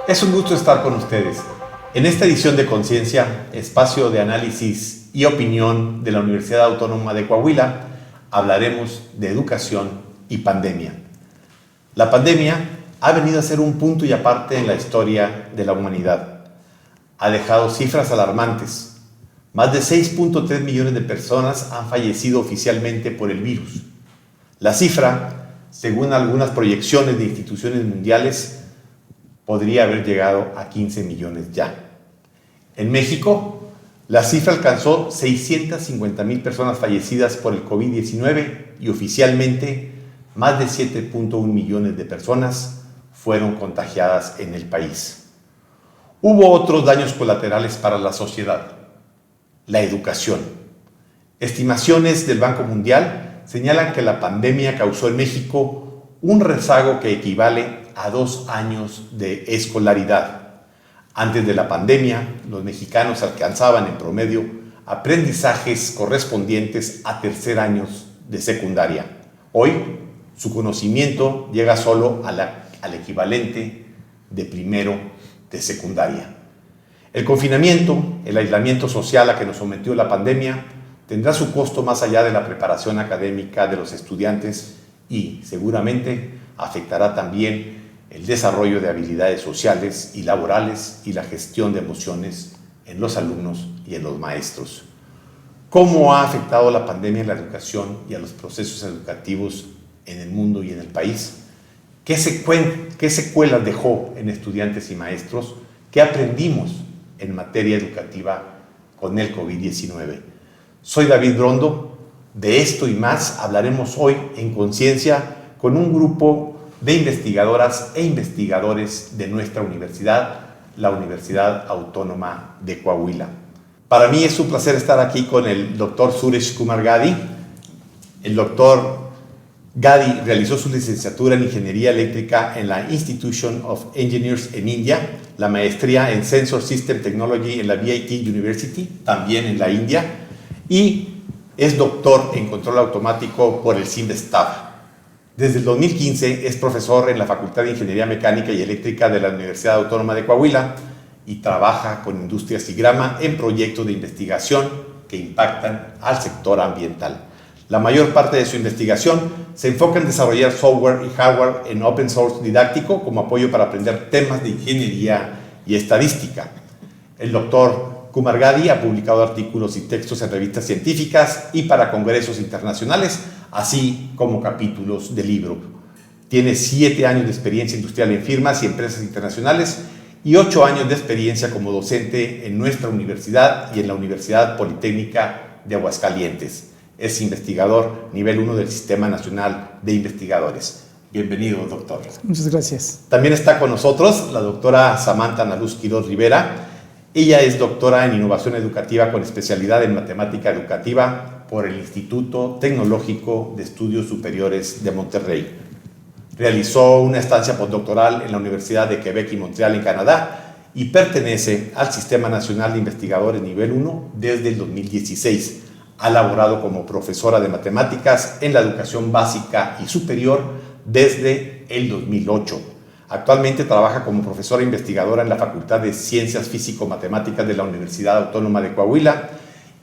Es un gusto estar con ustedes. En esta edición de Conciencia, espacio de análisis y opinión de la Universidad Autónoma de Coahuila, hablaremos de educación y pandemia. La pandemia ha venido a ser un punto y aparte en la historia de la humanidad. Ha dejado cifras alarmantes. Más de 6.3 millones de personas han fallecido oficialmente por el virus. La cifra, según algunas proyecciones de instituciones mundiales, podría haber llegado a 15 millones ya. En México, la cifra alcanzó 650,000 personas fallecidas por el COVID-19 y oficialmente más de 7.1 millones de personas fueron contagiadas en el país. Hubo otros daños colaterales para la sociedad. La educación. Estimaciones del Banco Mundial señalan que la pandemia causó en México un rezago que equivale a 2 años de escolaridad. Antes de la pandemia, los mexicanos alcanzaban en promedio aprendizajes correspondientes a tercer años de secundaria. Hoy, su conocimiento llega solo al equivalente de primero de secundaria. El confinamiento, el aislamiento social a que nos sometió la pandemia, tendrá su costo más allá de la preparación académica de los estudiantes y, seguramente, afectará también el desarrollo de habilidades sociales y laborales y la gestión de emociones en los alumnos y en los maestros. ¿Cómo ha afectado la pandemia en la educación y a los procesos educativos en el mundo y en el país? ¿Qué secuelas dejó en estudiantes y maestros? ¿Qué aprendimos en materia educativa con el COVID-19? Soy David Brondo. De esto y más hablaremos hoy en Conciencia con un grupo de investigadoras e investigadores de nuestra universidad, la Universidad Autónoma de Coahuila. Para mí es un placer estar aquí con el doctor Suresh Kumar Gadi. El doctor Gadi realizó su licenciatura en Ingeniería Eléctrica en la Institution of Engineers en India, la maestría en Sensor System Technology en la VIT University, también en la India, y es doctor en Control Automático por el CIMBESTAB. Desde el 2015 es profesor en la Facultad de Ingeniería Mecánica y Eléctrica de la Universidad Autónoma de Coahuila y trabaja con Industrias y Grama en proyectos de investigación que impactan al sector ambiental. La mayor parte de su investigación se enfoca en desarrollar software y hardware en open source didáctico como apoyo para aprender temas de ingeniería y estadística. El doctor Kumar Gadi ha publicado artículos y textos en revistas científicas y para congresos internacionales, así como capítulos de libro. Tiene 7 años de experiencia industrial en firmas y empresas internacionales y 8 años de experiencia como docente en nuestra universidad y en la Universidad Politécnica de Aguascalientes. Es investigador nivel 1 del Sistema Nacional de Investigadores. Bienvenido, doctor. Muchas gracias. También está con nosotros la doctora Samantha Analuz Quiroz Rivera. Ella es doctora en Innovación Educativa con especialidad en Matemática Educativa por el Instituto Tecnológico de Estudios Superiores de Monterrey. Realizó una estancia postdoctoral en la Universidad de Quebec y Montreal en Canadá y pertenece al Sistema Nacional de Investigadores Nivel 1 desde el 2016. Ha laborado como profesora de matemáticas en la educación básica y superior desde el 2008. Actualmente trabaja como profesora investigadora en la Facultad de Ciencias Físico-Matemáticas de la Universidad Autónoma de Coahuila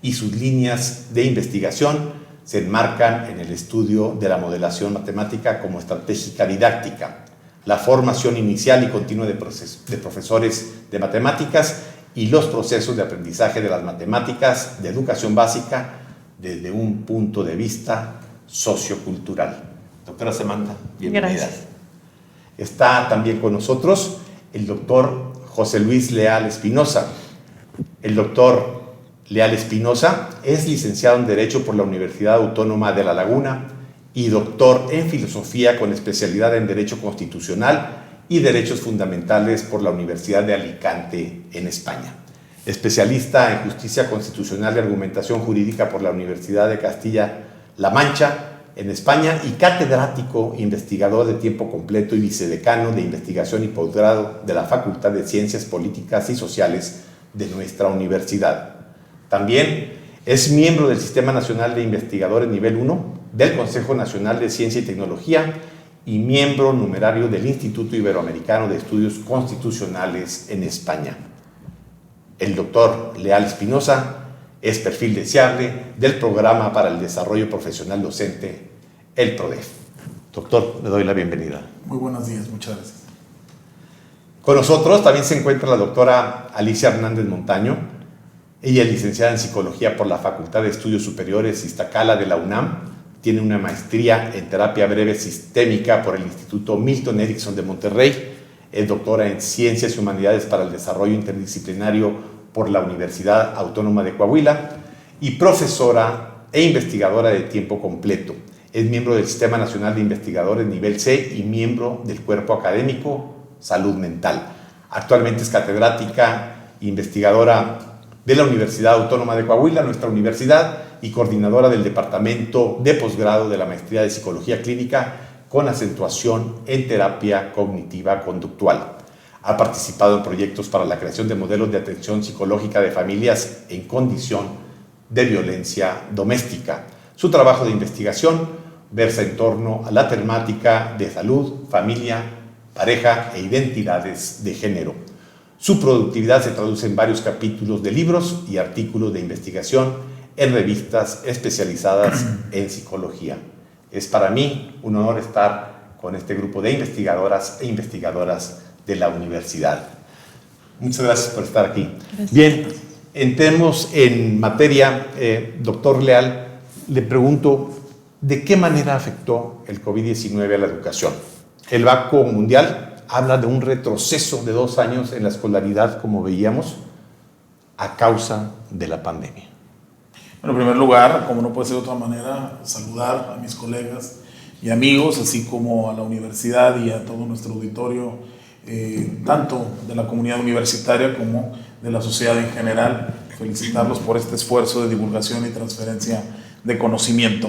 y sus líneas de investigación se enmarcan en el estudio de la modelación matemática como estratégica didáctica, la formación inicial y continua de profesores de matemáticas y los procesos de aprendizaje de las matemáticas de educación básica desde un punto de vista sociocultural. Doctora Samantha, bienvenida. Gracias. Está también con nosotros el doctor José Luis Leal Espinosa. El doctor Leal Espinosa es licenciado en Derecho por la Universidad Autónoma de La Laguna y doctor en Filosofía con especialidad en Derecho Constitucional y Derechos Fundamentales por la Universidad de Alicante en España. Especialista en Justicia Constitucional y Argumentación Jurídica por la Universidad de Castilla-La Mancha en España y catedrático investigador de tiempo completo y vicedecano de investigación y posgrado de la Facultad de Ciencias Políticas y Sociales de nuestra universidad. También es miembro del Sistema Nacional de Investigadores Nivel 1 del Consejo Nacional de Ciencia y Tecnología y miembro numerario del Instituto Iberoamericano de Estudios Constitucionales en España. El doctor Leal Espinosa es perfil deseable del Programa para el Desarrollo Profesional Docente, el PRODEF. Doctor, le doy la bienvenida. Muy buenos días, muchas gracias. Con nosotros también se encuentra la doctora Alicia Hernández Montaño. Ella es licenciada en Psicología por la Facultad de Estudios Superiores Iztacala de la UNAM. Tiene una maestría en Terapia Breve Sistémica por el Instituto Milton Erickson de Monterrey. Es doctora en Ciencias y Humanidades para el Desarrollo Interdisciplinario por la Universidad Autónoma de Coahuila y profesora e investigadora de tiempo completo. Es miembro del Sistema Nacional de Investigadores Nivel C y miembro del Cuerpo Académico Salud Mental. Actualmente es catedrática e investigadora de la Universidad Autónoma de Coahuila, nuestra universidad, y coordinadora del Departamento de Posgrado de la Maestría de Psicología Clínica con acentuación en terapia cognitiva conductual. Ha participado en proyectos para la creación de modelos de atención psicológica de familias en condición de violencia doméstica. Su trabajo de investigación versa en torno a la temática de salud, familia, pareja e identidades de género. Su productividad se traduce en varios capítulos de libros y artículos de investigación en revistas especializadas en psicología. Es para mí un honor estar con este grupo de investigadoras e investigadoras de la universidad. Muchas gracias por estar aquí. Gracias. Bien, entremos en materia. Doctor Leal, le pregunto, ¿de qué manera afectó el COVID-19 a la educación? El Banco Mundial habla de un retroceso de 2 años en la escolaridad, como veíamos, a causa de la pandemia. Bueno, en primer lugar, como no puede ser de otra manera, saludar a mis colegas y amigos, así como a la universidad y a todo nuestro auditorio, tanto de la comunidad universitaria como de la sociedad en general. Felicitarlos por este esfuerzo de divulgación y transferencia de conocimiento.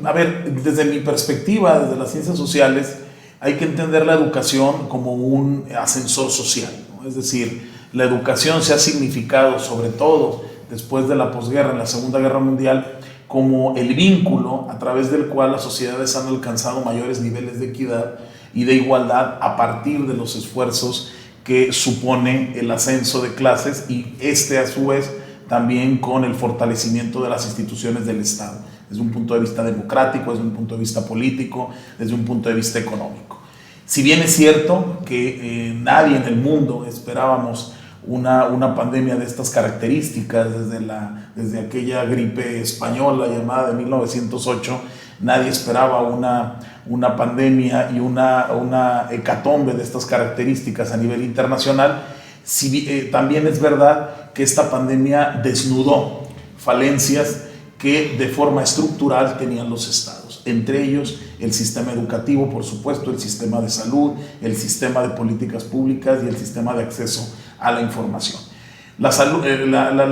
A ver, desde mi perspectiva, desde las ciencias sociales, hay que entender la educación como un ascensor social, ¿no? Es decir, la educación se ha significado, sobre todo después de la posguerra, en la Segunda Guerra Mundial, como el vínculo a través del cual las sociedades han alcanzado mayores niveles de equidad y de igualdad a partir de los esfuerzos que supone el ascenso de clases y a su vez también con el fortalecimiento de las instituciones del Estado, desde un punto de vista democrático, desde un punto de vista político, desde un punto de vista económico. Si bien es cierto que nadie en el mundo esperábamos una pandemia de estas características, desde aquella gripe española llamada de 1908, nadie esperaba una pandemia y una hecatombe de estas características a nivel internacional. También es verdad que esta pandemia desnudó falencias que de forma estructural tenían los estados, entre ellos el sistema educativo, por supuesto, el sistema de salud, el sistema de políticas públicas y el sistema de acceso a la información. La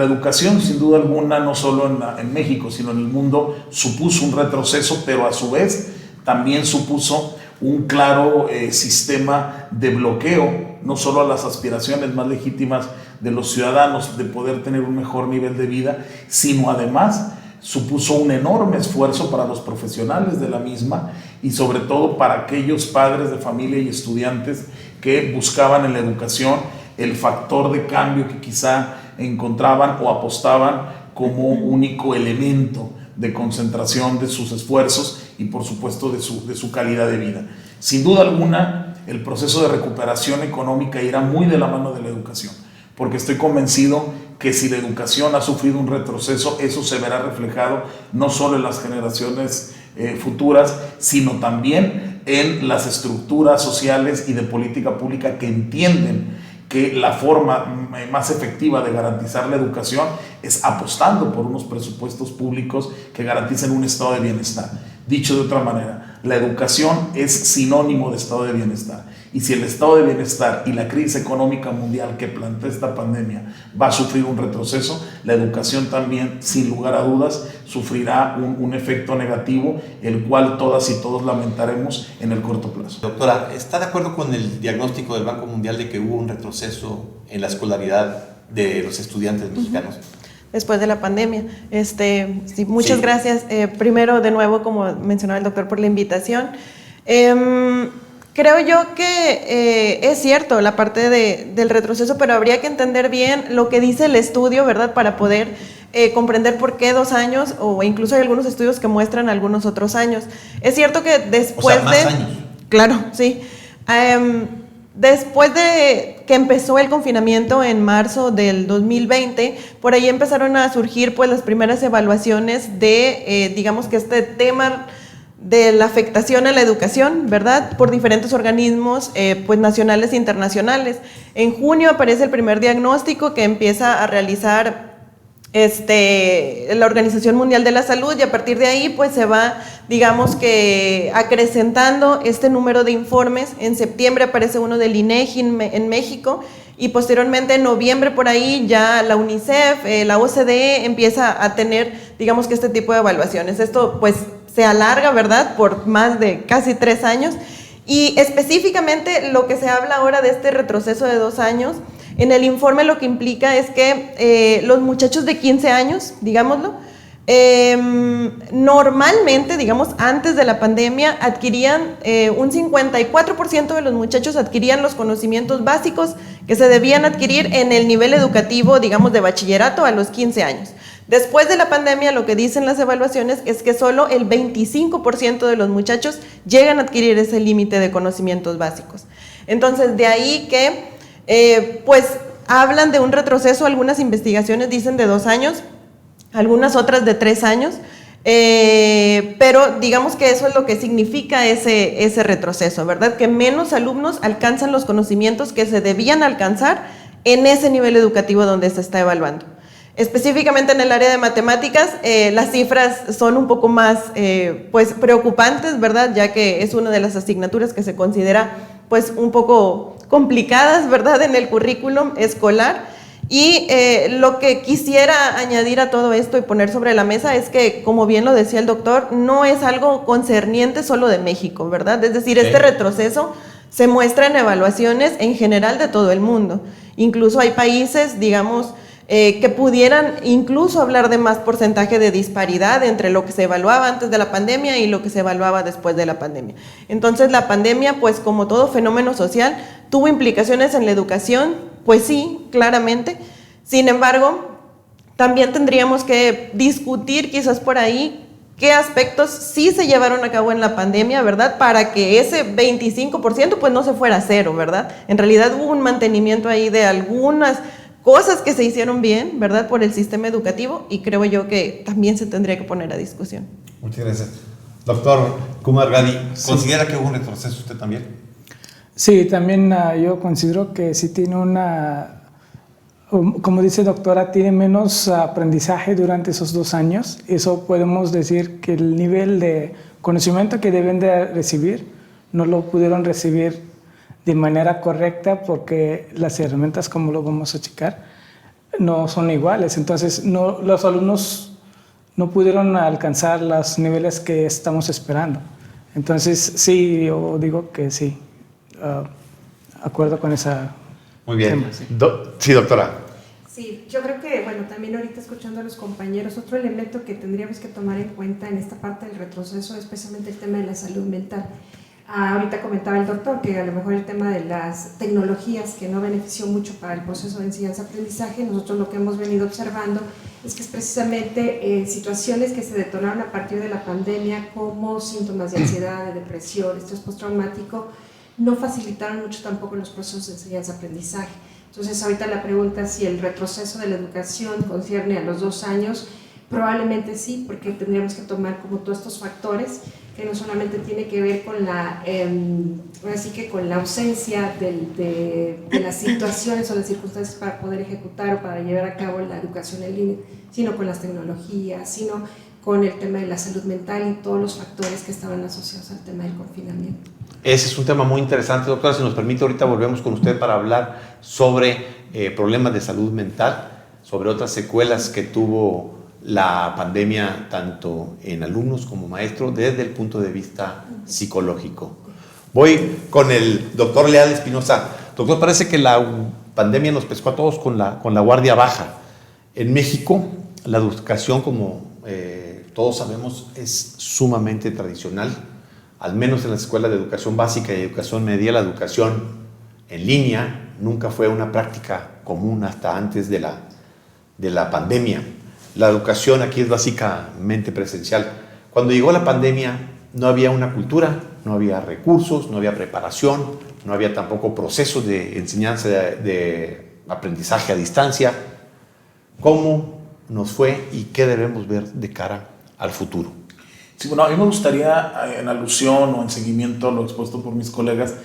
educación, sin duda alguna, no solo en México, sino en el mundo, supuso un retroceso, pero a su vez también supuso un claro sistema de bloqueo, no solo a las aspiraciones más legítimas de los ciudadanos de poder tener un mejor nivel de vida, sino además supuso un enorme esfuerzo para los profesionales de la misma y sobre todo para aquellos padres de familia y estudiantes que buscaban en la educación el factor de cambio que quizá encontraban o apostaban como único elemento de concentración de sus esfuerzos y por supuesto de su calidad de vida. Sin duda alguna, el proceso de recuperación económica irá muy de la mano de la educación, porque estoy convencido que si la educación ha sufrido un retroceso, eso se verá reflejado no solo en las generaciones futuras, sino también en las estructuras sociales y de política pública que entienden que la forma más efectiva de garantizar la educación es apostando por unos presupuestos públicos que garanticen un estado de bienestar. Dicho de otra manera, la educación es sinónimo de estado de bienestar. Y si el estado de bienestar y la crisis económica mundial que plantea esta pandemia va a sufrir un retroceso, la educación también, sin lugar a dudas, sufrirá un efecto negativo, el cual todas y todos lamentaremos en el corto plazo. Doctora, ¿está de acuerdo con el diagnóstico del Banco Mundial de que hubo un retroceso en la escolaridad de los estudiantes mexicanos? Después de la pandemia. Sí, muchas gracias. Primero, de nuevo, como mencionaba el doctor, por la invitación. Creo yo que es cierto la parte del retroceso, pero habría que entender bien lo que dice el estudio, ¿verdad? Para poder comprender por qué 2 años, o incluso hay algunos estudios que muestran algunos otros años. Es cierto que después más años. Claro, sí. Después de que empezó el confinamiento en marzo del 2020, por ahí empezaron a surgir pues las primeras evaluaciones de, digamos que este tema de la afectación a la educación, ¿verdad? Por diferentes organismos pues nacionales e internacionales. En junio aparece el primer diagnóstico que empieza a realizar la Organización Mundial de la Salud, y a partir de ahí pues se va, digamos que acrecentando este número de informes. En septiembre aparece uno del INEGI en México, y posteriormente en noviembre por ahí ya la UNICEF, la OCDE empieza a tener, digamos que este tipo de evaluaciones. Esto pues se alarga, ¿verdad?, por más de casi 3 años, y específicamente lo que se habla ahora de este retroceso de 2 años, en el informe lo que implica es que los muchachos de 15 años, digámoslo, normalmente, digamos, antes de la pandemia, adquirían, un 54% de los muchachos adquirían los conocimientos básicos que se debían adquirir en el nivel educativo, digamos, de bachillerato a los 15 años. Después de la pandemia, lo que dicen las evaluaciones es que solo el 25% de los muchachos llegan a adquirir ese límite de conocimientos básicos. Entonces, de ahí que, pues, hablan de un retroceso. Algunas investigaciones dicen de 2 años, algunas otras de 3 años, pero digamos que eso es lo que significa ese retroceso, ¿verdad? Que menos alumnos alcanzan los conocimientos que se debían alcanzar en ese nivel educativo donde se está evaluando. Específicamente en el área de matemáticas, las cifras son un poco más pues preocupantes, ¿verdad? Ya que es una de las asignaturas que se considera pues un poco complicadas, ¿verdad?, en el currículum escolar. Y lo que quisiera añadir a todo esto y poner sobre la mesa es que, como bien lo decía el doctor, no es algo concerniente solo de México, ¿verdad? Es decir, este retroceso se muestra en evaluaciones en general de todo el mundo. Incluso hay países, digamos, que pudieran incluso hablar de más porcentaje de disparidad entre lo que se evaluaba antes de la pandemia y lo que se evaluaba después de la pandemia. Entonces, la pandemia, pues como todo fenómeno social, tuvo implicaciones en la educación, pues sí, claramente. Sin embargo, también tendríamos que discutir quizás por ahí qué aspectos sí se llevaron a cabo en la pandemia, ¿verdad? Para que ese 25% pues no se fuera a cero, ¿verdad? En realidad hubo un mantenimiento ahí de algunas cosas que se hicieron bien, ¿verdad?, por el sistema educativo, y creo yo que también se tendría que poner a discusión. Muchas gracias. Doctor Kumar Gadi, ¿considera que hubo un retroceso usted también? Sí, también yo considero que sí tiene como dice doctora, tiene menos aprendizaje durante esos 2 años. Eso podemos decir que el nivel de conocimiento que deben de recibir no lo pudieron recibir de manera correcta, porque las herramientas, como lo vamos a checar, no son iguales. Entonces, los alumnos no pudieron alcanzar los niveles que estamos esperando. Entonces, sí, yo digo que sí, acuerdo con esa. Muy bien. Tema, sí. Sí, doctora. Sí, yo creo que, bueno, también ahorita escuchando a los compañeros, otro elemento que tendríamos que tomar en cuenta en esta parte del retroceso, especialmente el tema de la salud mental. Ahorita comentaba el doctor que a lo mejor el tema de las tecnologías que no benefició mucho para el proceso de enseñanza-aprendizaje. Nosotros lo que hemos venido observando es que es precisamente situaciones que se detonaron a partir de la pandemia, como síntomas de ansiedad, de depresión, estrés postraumático, no facilitaron mucho tampoco los procesos de enseñanza-aprendizaje. Entonces ahorita la pregunta es si el retroceso de la educación concierne a los 2 años. Probablemente sí, porque tendríamos que tomar como todos estos factores, que no solamente tiene que ver con así que con la ausencia de las situaciones o las circunstancias para poder ejecutar o para llevar a cabo la educación en línea, sino con las tecnologías, sino con el tema de la salud mental y todos los factores que estaban asociados al tema del confinamiento. Ese es un tema muy interesante, doctora. Si nos permite, ahorita volvemos con usted para hablar sobre problemas de salud mental, sobre otras secuelas que tuvo la pandemia tanto en alumnos como maestros desde el punto de vista psicológico. Voy con el doctor Leal Espinosa. Doctor, parece que la pandemia nos pescó a todos con la guardia baja. En México, la educación, como todos sabemos, es sumamente tradicional. al menos en las escuelas de educación básica y educación media, la educación en línea nunca fue una práctica común hasta antes de la pandemia. La educación aquí es básicamente presencial. Cuando llegó la pandemia no había una cultura, no había recursos, no había preparación, no había tampoco procesos de enseñanza de aprendizaje a distancia. ¿Cómo nos fue y qué debemos ver de cara al futuro? Sí, bueno, a mí me gustaría, en alusión o en seguimiento a lo expuesto por mis colegas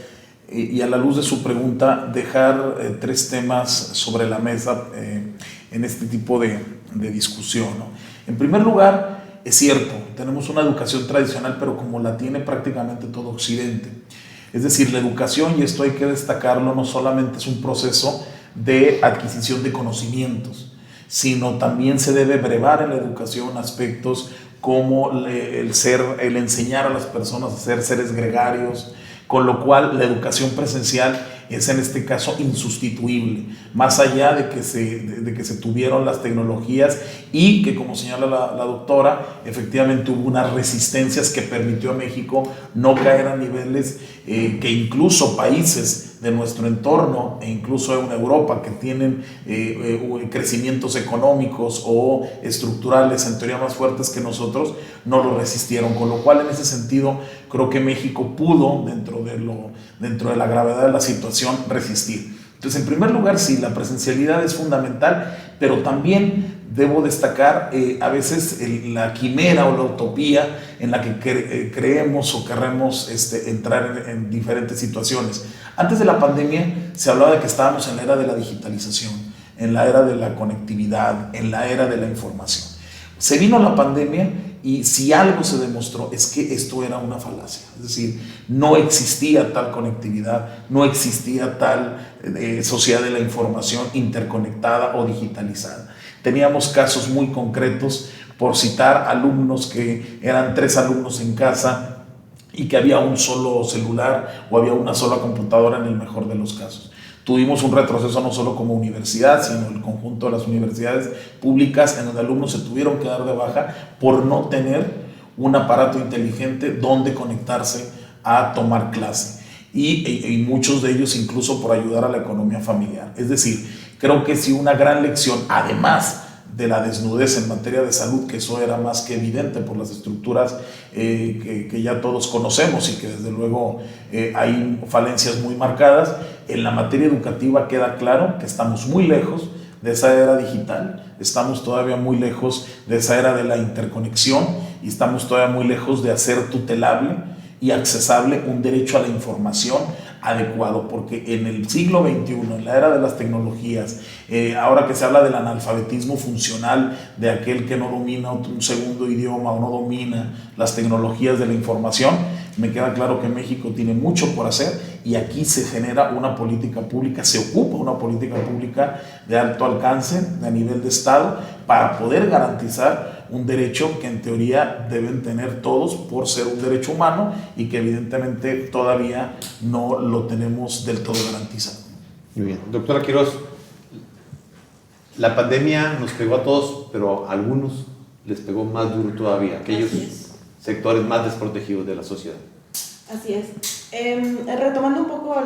y a la luz de su pregunta, dejar 3 temas sobre la mesa en este tipo de discusión, ¿no? En primer lugar, es cierto, tenemos una educación tradicional, pero como la tiene prácticamente todo Occidente. Es decir, la educación, y esto hay que destacarlo, no solamente es un proceso de adquisición de conocimientos, sino también se debe brevar en la educación aspectos como el enseñar a las personas a ser seres gregarios, con lo cual la educación presencial es en este caso insustituible, más allá de que se tuvieron las tecnologías y que, como señala la doctora, efectivamente hubo unas resistencias que permitió a México no caer a niveles que incluso países de nuestro entorno e incluso en Europa que tienen crecimientos económicos o estructurales en teoría más fuertes que nosotros, no lo resistieron, con lo cual en ese sentido creo que México pudo, dentro de la gravedad de la situación, resistir. Entonces, en primer lugar, sí, la presencialidad es fundamental, pero también debo destacar a veces la quimera o la utopía en la que creemos o queremos entrar en diferentes situaciones. Antes de la pandemia se hablaba de que estábamos en la era de la digitalización, en la era de la conectividad, en la era de la información. Se vino la pandemia y si algo se demostró es que esto era una falacia, es decir, no existía tal conectividad, no existía tal sociedad de la información interconectada o digitalizada. Teníamos casos muy concretos, por citar alumnos que eran 3 alumnos en casa y que había un solo celular o había una sola computadora en el mejor de los casos. Tuvimos un retroceso no solo como universidad, sino el conjunto de las universidades públicas en donde alumnos se tuvieron que dar de baja por no tener un aparato inteligente donde conectarse a tomar clase. Y muchos de ellos incluso por ayudar a la economía familiar. Es decir, creo que sí una gran lección, además de la desnudez en materia de salud, que eso era más que evidente por las estructuras que ya todos conocemos y que desde luego hay falencias muy marcadas. En la materia educativa queda claro que estamos muy lejos de esa era digital, estamos todavía muy lejos de esa era de la interconexión y estamos todavía muy lejos de hacer tutelable y accesible un derecho a la información adecuado, porque en el siglo XXI, en la era de las tecnologías, ahora que se habla del analfabetismo funcional, de aquel que no domina un segundo idioma o no domina las tecnologías de la información, me queda claro que México tiene mucho por hacer y aquí se genera una política pública, se ocupa una política pública de alto alcance a nivel de Estado para poder garantizar un derecho que en teoría deben tener todos por ser un derecho humano y que evidentemente todavía no lo tenemos del todo garantizado. Muy bien. Doctora Quiroz, la pandemia nos pegó a todos, pero a algunos les pegó más duro todavía, aquellos sectores más desprotegidos de la sociedad. Así es. Retomando un poco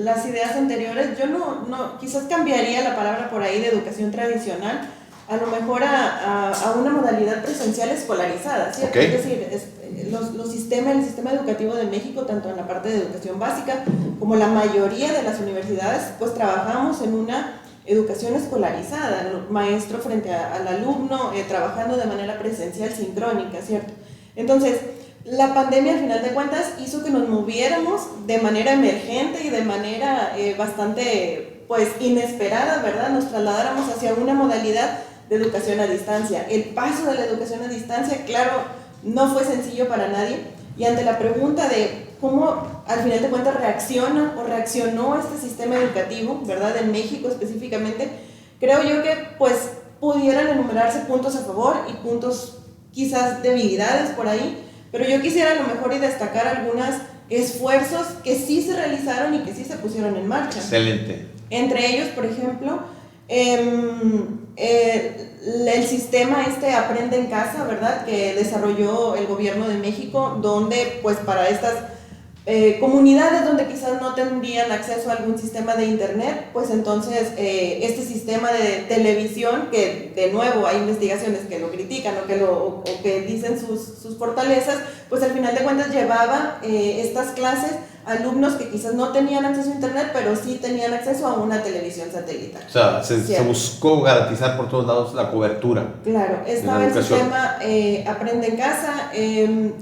las ideas anteriores, yo no quizás cambiaría la palabra por ahí de educación tradicional, a lo mejor a una modalidad presencial escolarizada, ¿cierto? Okay. Es decir, el sistema educativo de México, tanto en la parte de educación básica como la mayoría de las universidades, pues trabajamos en una educación escolarizada, el maestro frente al alumno, trabajando de manera presencial sincrónica, ¿cierto? Entonces, la pandemia, al final de cuentas, hizo que nos moviéramos de manera emergente y de manera bastante, pues, inesperada, ¿verdad? Nos trasladáramos hacia una modalidad de educación a distancia. El paso de la educación a distancia, claro, no fue sencillo para nadie, y ante la pregunta de cómo, al final de cuentas, reaccionó este sistema educativo, ¿verdad?, en México específicamente, creo yo que, pues, pudieran enumerarse puntos a favor y puntos, quizás, debilidades por ahí, pero yo quisiera a lo mejor destacar algunos esfuerzos que sí se realizaron y que sí se pusieron en marcha. Excelente. Entre ellos, por ejemplo, el sistema Aprende en Casa, ¿verdad?, que desarrolló el gobierno de México, donde pues para estas comunidades donde quizás no tendrían acceso a algún sistema de internet, pues entonces este sistema de televisión, que de nuevo hay investigaciones que lo critican o que dicen sus fortalezas, pues al final de cuentas llevaba estas clases a alumnos que quizás no tenían acceso a internet, pero sí tenían acceso a una televisión satelital. O sea, se buscó garantizar por todos lados la cobertura. Claro, estaba el sistema Aprende en Casa,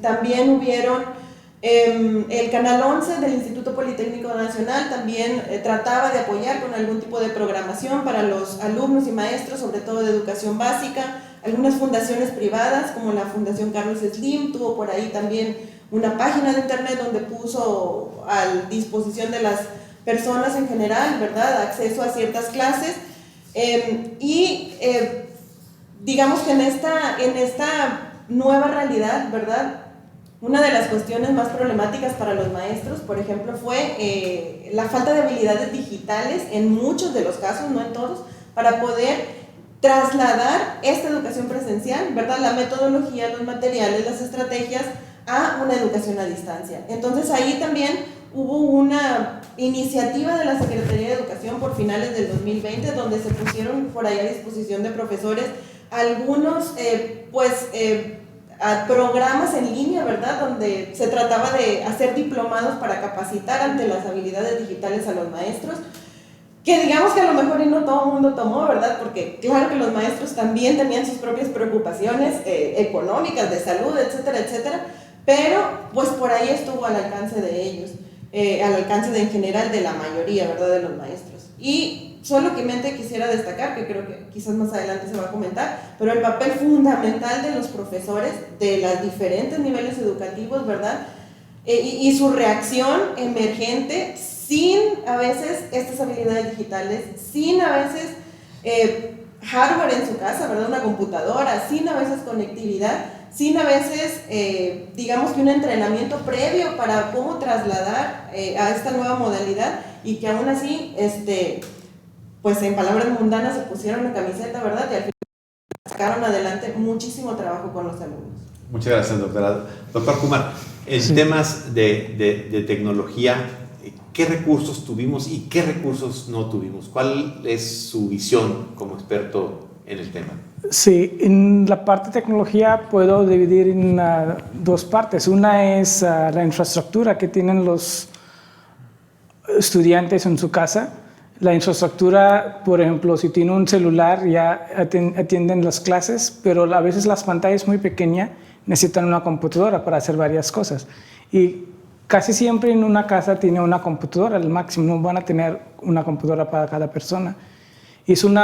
también hubieron el Canal 11 del Instituto Politécnico Nacional también trataba de apoyar con algún tipo de programación para los alumnos y maestros, sobre todo de educación básica. Algunas fundaciones privadas, como la Fundación Carlos Slim, tuvo por ahí también una página de internet donde puso a disposición de las personas en general, ¿verdad?, acceso a ciertas clases. Digamos que en esta nueva realidad, ¿verdad?, una de las cuestiones más problemáticas para los maestros, por ejemplo, fue la falta de habilidades digitales en muchos de los casos, no en todos, para poder trasladar esta educación presencial, ¿verdad?, la metodología, los materiales, las estrategias, a una educación a distancia. Entonces ahí también hubo una iniciativa de la Secretaría de Educación por finales del 2020, donde se pusieron por ahí a disposición de profesores algunos a programas en línea, ¿verdad?, donde se trataba de hacer diplomados para capacitar ante las habilidades digitales a los maestros, que digamos que a lo mejor no todo el mundo tomó, ¿verdad?, porque claro que los maestros también tenían sus propias preocupaciones económicas, de salud, etcétera, etcétera, pero pues por ahí estuvo al alcance de ellos, al alcance en general de la mayoría, ¿verdad?, de los maestros. Y solamente quisiera destacar, que creo que quizás más adelante se va a comentar, pero el papel fundamental de los profesores de los diferentes niveles educativos, ¿verdad?, y su reacción emergente, sin a veces estas habilidades digitales, sin a veces hardware en su casa, ¿verdad?, una computadora, sin a veces conectividad, sin a veces, digamos que un entrenamiento previo para cómo trasladar a esta nueva modalidad, y que aún así, pues en palabras mundanas se pusieron la camiseta, ¿verdad?, y al final sacaron adelante muchísimo trabajo con los alumnos. Muchas gracias, doctora. Doctor Kumar, en temas de tecnología, ¿qué recursos tuvimos y qué recursos no tuvimos? ¿Cuál es su visión como experto en el tema? Sí, en la parte de tecnología puedo dividir en dos partes. Una es la infraestructura que tienen los estudiantes en su casa. La infraestructura, por ejemplo, si tiene un celular ya atienden las clases, pero a veces las pantallas muy pequeñas necesitan una computadora para hacer varias cosas. Y casi siempre en una casa tiene una computadora, al máximo no van a tener una computadora para cada persona. Y es un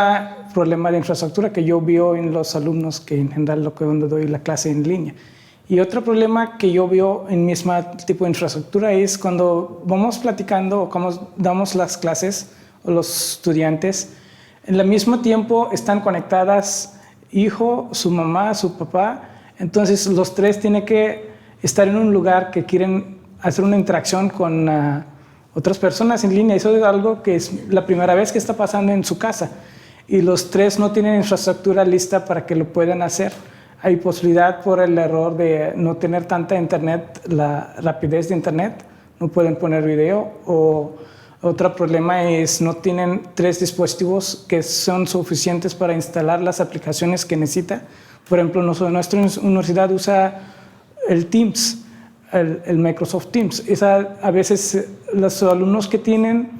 problema de infraestructura que yo veo en los alumnos, que en general cuando doy la clase en línea. Y otro problema que yo veo en mismo tipo de infraestructura es cuando vamos platicando o cuando damos las clases, o los estudiantes, en el mismo tiempo están conectadas hijo, su mamá, su papá, entonces los tres tienen que estar en un lugar que quieren hacer una interacción con otras personas en línea. Eso es algo que es la primera vez que está pasando en su casa y los tres no tienen infraestructura lista para que lo puedan hacer. Hay posibilidad por el error de no tener tanta internet, la rapidez de internet, no pueden poner video, o otro problema es no tienen tres dispositivos que son suficientes para instalar las aplicaciones que necesita. Por ejemplo, nuestra universidad usa el Teams, el Microsoft Teams. A veces los alumnos que tienen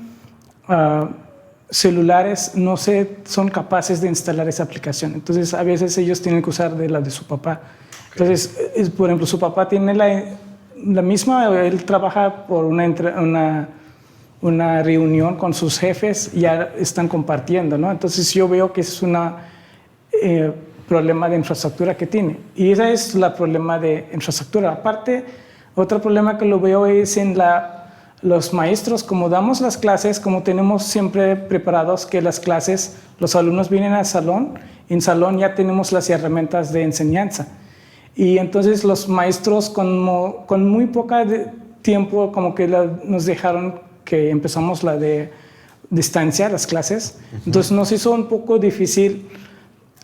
celulares no son capaces de instalar esa aplicación. Entonces, a veces ellos tienen que usar de la de su papá. Entonces, por ejemplo, su papá tiene la misma, él trabaja por una reunión con sus jefes, ya están compartiendo, ¿no? Entonces yo veo que es un problema de infraestructura que tiene. Y ese es el problema de infraestructura. Aparte, otro problema que lo veo es en los maestros, como damos las clases, como tenemos siempre preparados que las clases, los alumnos vienen al salón, en salón ya tenemos las herramientas de enseñanza. Y entonces los maestros con muy poco tiempo como que nos dejaron que empezamos la de distancia las clases. Entonces nos hizo un poco difícil,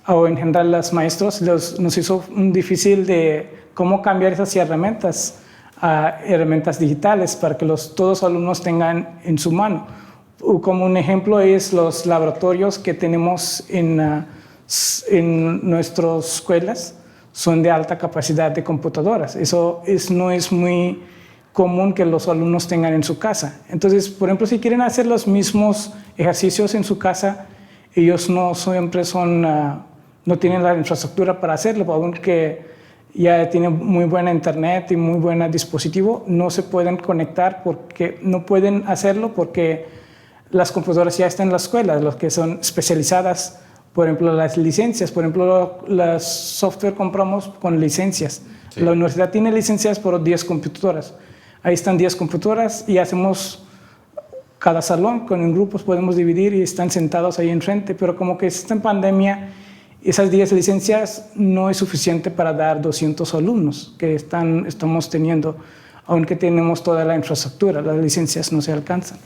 o en general los maestros, nos hizo difícil de cómo cambiar esas herramientas a herramientas digitales para que todos los alumnos tengan en su mano. Como un ejemplo es los laboratorios que tenemos en nuestras escuelas, son de alta capacidad de computadoras. Eso no es muy común que los alumnos tengan en su casa. Entonces, por ejemplo, si quieren hacer los mismos ejercicios en su casa, ellos no siempre no tienen la infraestructura para hacerlo, aunque ya tienen muy buena internet y muy buen dispositivo, no se pueden conectar porque no pueden hacerlo porque las computadoras ya están en las escuelas, los que son especializadas, por ejemplo, las licencias, por ejemplo, las software compramos con licencias. Sí. La universidad tiene licencias por 10 computadoras. Ahí están 10 computadoras y hacemos cada salón con grupos, podemos dividir y están sentados ahí enfrente, pero como que está en pandemia, esas 10 licencias no es suficiente para dar 200 alumnos que estamos teniendo, aunque tenemos toda la infraestructura, las licencias no se alcanzan.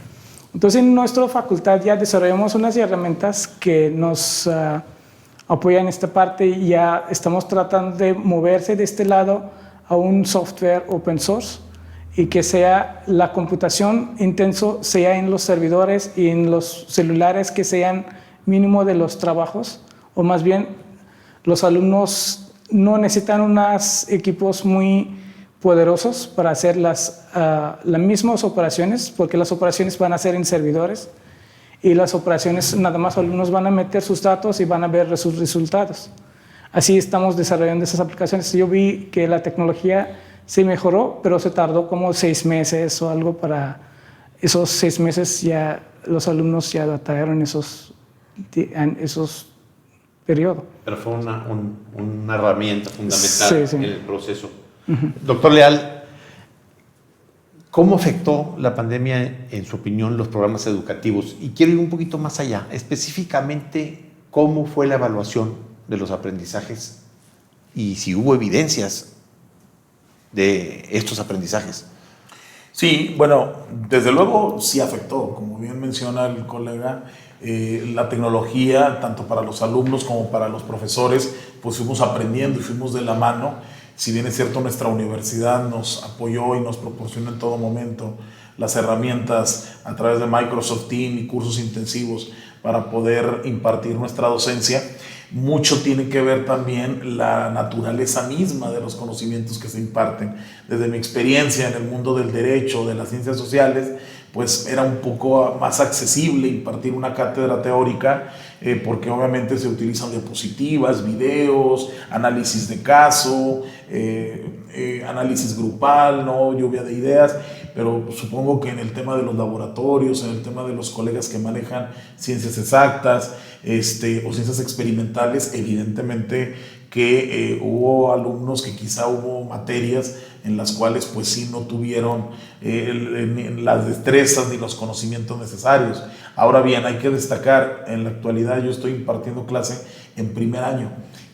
Entonces, en nuestra facultad ya desarrollamos unas herramientas que nos apoyan en esta parte y ya estamos tratando de moverse de este lado a un software open source y que sea la computación intenso, sea en los servidores y en los celulares que sean mínimo de los trabajos, o más bien los alumnos no necesitan unos equipos muy poderosos para hacer las mismas operaciones, porque las operaciones van a ser en servidores y las operaciones nada más alumnos van a meter sus datos y van a ver sus resultados. Así estamos desarrollando esas aplicaciones. Yo vi que la tecnología se mejoró, pero se tardó como 6 meses o algo para esos 6 meses ya los alumnos ya adaptaron esos periodos. Pero fue una herramienta fundamental sí, sí. en el proceso. Doctor Leal, ¿cómo afectó la pandemia, en su opinión, los programas educativos? Y quiero ir un poquito más allá, específicamente, ¿cómo fue la evaluación de los aprendizajes y si hubo evidencias de estos aprendizajes? Sí, bueno, desde luego sí afectó, como bien menciona el colega, la tecnología, tanto para los alumnos como para los profesores, pues fuimos aprendiendo y fuimos de la mano. Si bien es cierto, nuestra universidad nos apoyó y nos proporcionó en todo momento las herramientas a través de Microsoft Teams y cursos intensivos para poder impartir nuestra docencia, mucho tiene que ver también la naturaleza misma de los conocimientos que se imparten. Desde mi experiencia en el mundo del derecho, de las ciencias sociales, pues era un poco más accesible impartir una cátedra teórica porque obviamente se utilizan diapositivas, videos, análisis de caso, análisis grupal, ¿no? Lluvia de ideas, pero supongo que en el tema de los laboratorios, en el tema de los colegas que manejan ciencias exactas o ciencias experimentales, evidentemente que hubo alumnos que quizá hubo materias en las cuales pues sí no tuvieron las destrezas ni los conocimientos necesarios. Ahora bien, hay que destacar, en la actualidad yo estoy impartiendo clase en primer año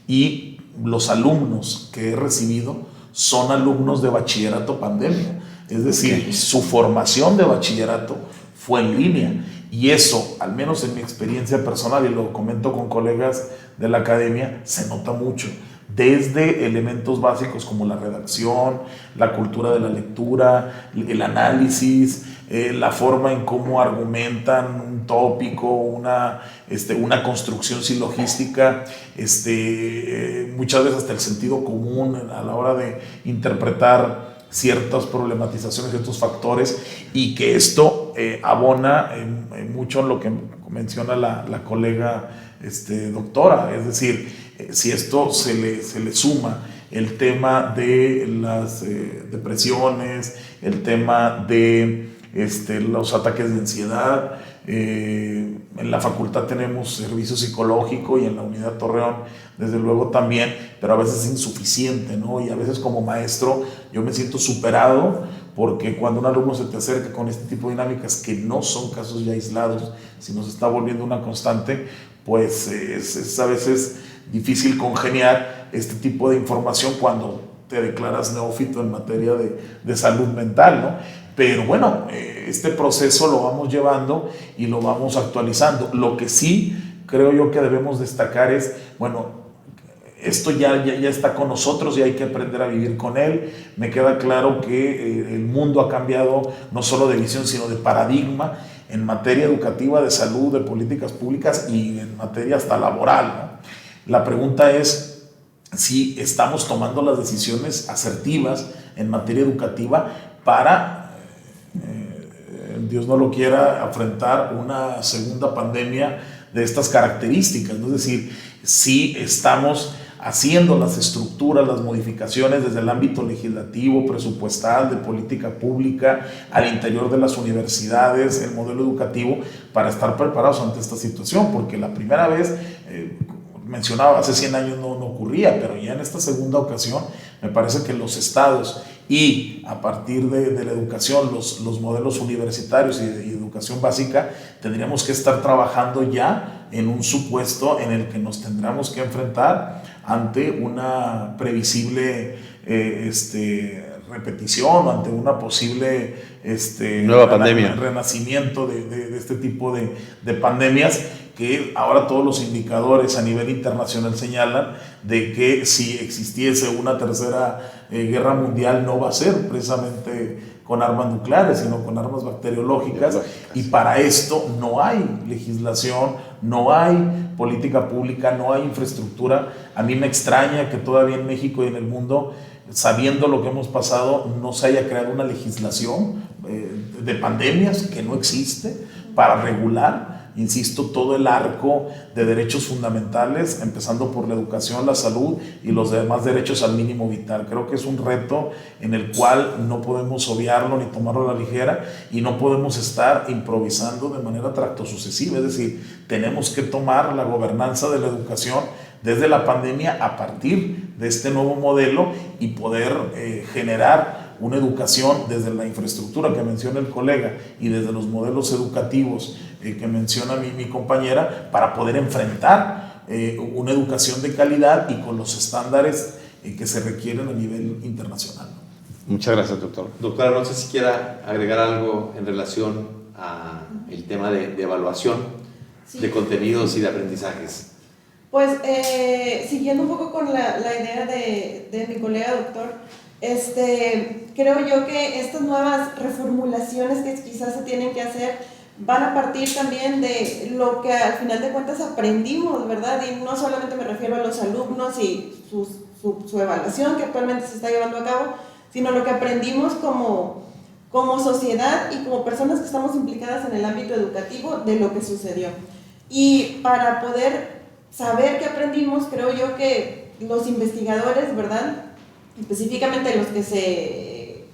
y los alumnos que he recibido son alumnos de bachillerato pandemia, es decir, su formación de bachillerato fue en línea y eso, al menos en mi experiencia personal, y lo comento con colegas de la academia, se nota mucho. Desde elementos básicos como la redacción, la cultura de la lectura, el análisis, la forma en cómo argumentan un tópico, una construcción silogística, muchas veces hasta el sentido común a la hora de interpretar ciertas problematizaciones, ciertos factores, y que esto abona mucho en lo que menciona la colega doctora, es decir, si esto se le suma el tema de las depresiones, el tema de los ataques de ansiedad, en la facultad tenemos servicio psicológico y en la unidad Torreón desde luego también, pero a veces es insuficiente, ¿no? Y a veces como maestro yo me siento superado porque cuando un alumno se te acerca con este tipo de dinámicas que no son casos ya aislados, sino se está volviendo una constante, pues es a veces difícil congeniar este tipo de información cuando te declaras neófito en materia de salud mental, ¿no? Pero bueno, este proceso lo vamos llevando y lo vamos actualizando. Lo que sí creo yo que debemos destacar es, bueno, esto ya está con nosotros y hay que aprender a vivir con él. Me queda claro que el mundo ha cambiado no solo de visión, sino de paradigma en materia educativa, de salud, de políticas públicas y en materia hasta laboral, ¿no? La pregunta es si estamos tomando las decisiones asertivas en materia educativa para, Dios no lo quiera, afrontar una segunda pandemia de estas características, ¿no? Es decir, si estamos haciendo las estructuras, las modificaciones desde el ámbito legislativo, presupuestal, de política pública, al interior de las universidades, el modelo educativo, para estar preparados ante esta situación, porque la primera vez, mencionaba, hace 100 años no ocurría, pero ya en esta segunda ocasión me parece que los estados y a partir de la educación, los modelos universitarios y educación básica, tendríamos que estar trabajando ya en un supuesto en el que nos tendremos que enfrentar ante una previsible repetición o ante una posible nueva pandemia, renacimiento de este tipo de pandemias, que ahora todos los indicadores a nivel internacional señalan de que si existiese una tercera guerra mundial no va a ser precisamente con armas nucleares, sino con armas bacteriológicas, y para esto no hay legislación, no hay política pública, no hay infraestructura. A mí me extraña que todavía en México y en el mundo, sabiendo lo que hemos pasado, no se haya creado una legislación de pandemias, que no existe, para regular, insisto, todo el arco de derechos fundamentales, empezando por la educación, la salud y los demás derechos al mínimo vital. Creo que es un reto en el cual no podemos obviarlo ni tomarlo a la ligera, y no podemos estar improvisando de manera tractosucesiva. Es decir, tenemos que tomar la gobernanza de la educación desde la pandemia a partir de este nuevo modelo y poder generar una educación desde la infraestructura que menciona el colega y desde los modelos educativos que menciona mi compañera, para poder enfrentar una educación de calidad y con los estándares que se requieren a nivel internacional. Muchas gracias, doctor. Doctora, no sé si quiera agregar algo en relación al tema de evaluación, sí, de contenidos y de aprendizajes. Pues siguiendo un poco con la idea de mi colega doctor, creo yo que estas nuevas reformulaciones que quizás se tienen que hacer van a partir también de lo que al final de cuentas aprendimos, ¿verdad? Y no solamente me refiero a los alumnos y su evaluación que actualmente se está llevando a cabo, sino lo que aprendimos como sociedad y como personas que estamos implicadas en el ámbito educativo de lo que sucedió. Y para poder saber qué aprendimos, creo yo que los investigadores, ¿verdad?, específicamente los que se